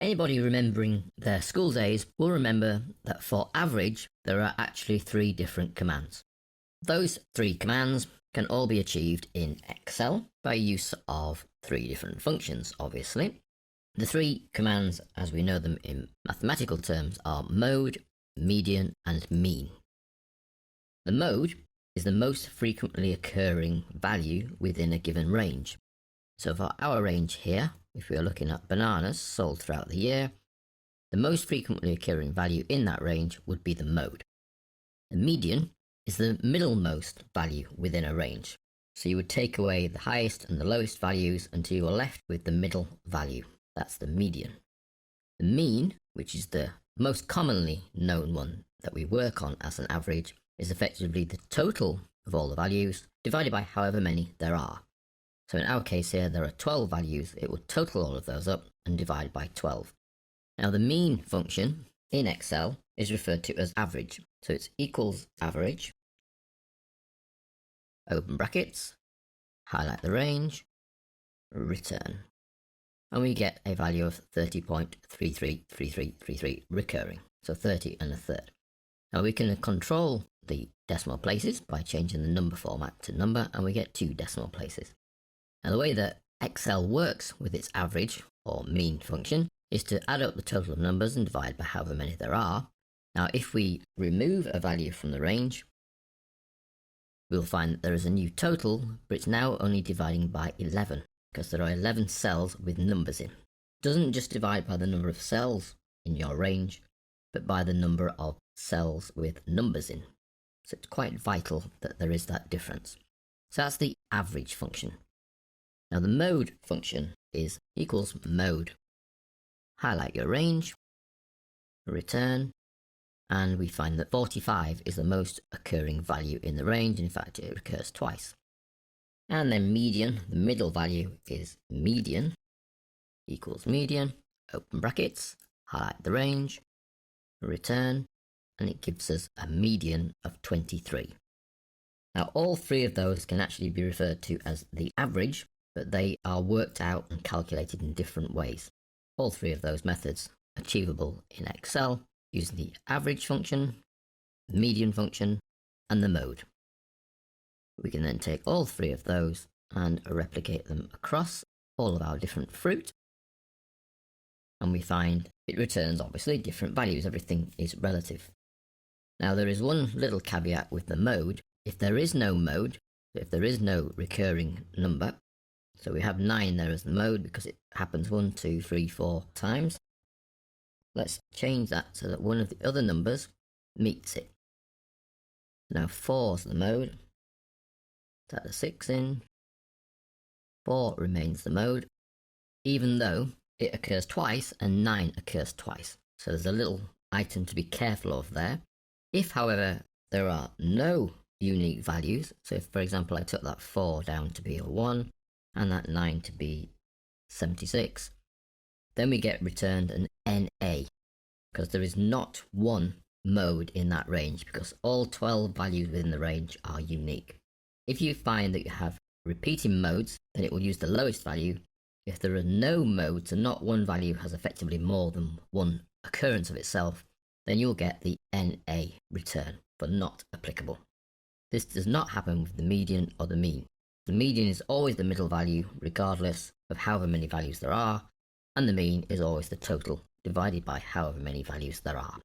Anybody remembering their school days will remember that for average, there are actually three different commands. Those three commands can all be achieved in Excel by use of three different functions, obviously. The three commands, as we know them in mathematical terms, are mode, median, and mean. The mode is the most frequently occurring value within a given range. So for our range here, if we are looking at bananas sold throughout the year, the most frequently occurring value in that range would be the mode. The median is the middlemost value within a range. So you would take away the highest and the lowest values until you are left with the middle value. That's the median. The mean, which is the most commonly known one that we work on as an average, is effectively the total of all the values divided by however many there are. So in our case here, there are 12 values. It will total all of those up and divide by 12. Now the mean function in Excel is referred to as average. So it's equals average, open brackets, highlight the range, return. And we get a value of 30.333333 recurring. So 30 and a third. Now we can control the decimal places by changing the number format to number, and we get 2 decimal places. Now the way that Excel works with its average or mean function is to add up the total of numbers and divide by however many there are. Now if we remove a value from the range, we'll find that there is a new total, but it's now only dividing by 11 because there are 11 cells with numbers in. It doesn't just divide by the number of cells in your range, but by the number of cells with numbers in. So it's quite vital that there is that difference. So that's the average function. Now the mode function is equals mode. Highlight your range, return, and we find that 45 is the most occurring value in the range. In fact, it occurs twice. And then median, the middle value is median, equals median, open brackets, highlight the range, return, and it gives us a median of 23. Now all three of those can actually be referred to as the average, but they are worked out and calculated in different ways. All three of those methods achievable in Excel using the average function, the median function, and the mode. We can then take all three of those and replicate them across all of our different fruit, and we find it returns obviously different values. Everything is relative. Now there is one little caveat with the mode. If there is no mode, if there is no recurring number, so we have 9 there as the mode because it happens 1, 2, 3, 4 times. Let's change that so that one of the other numbers meets it. Now 4 is the mode. Set the 6 in. 4 remains the mode, even though it occurs twice and 9 occurs twice. So there's a little item to be careful of there. If, however, there are no unique values, so if, for example, I took that 4 down to be a 1, and that 9 to be 76, then we get returned an NA, because there is not one mode in that range, because all 12 values within the range are unique. If you find that you have repeating modes, then it will use the lowest value. If there are no modes and not one value has effectively more than one occurrence of itself, then you'll get the NA return for not applicable. This does not happen with the median or the mean. The median is always the middle value, regardless of however many values there are, and the mean is always the total divided by however many values there are.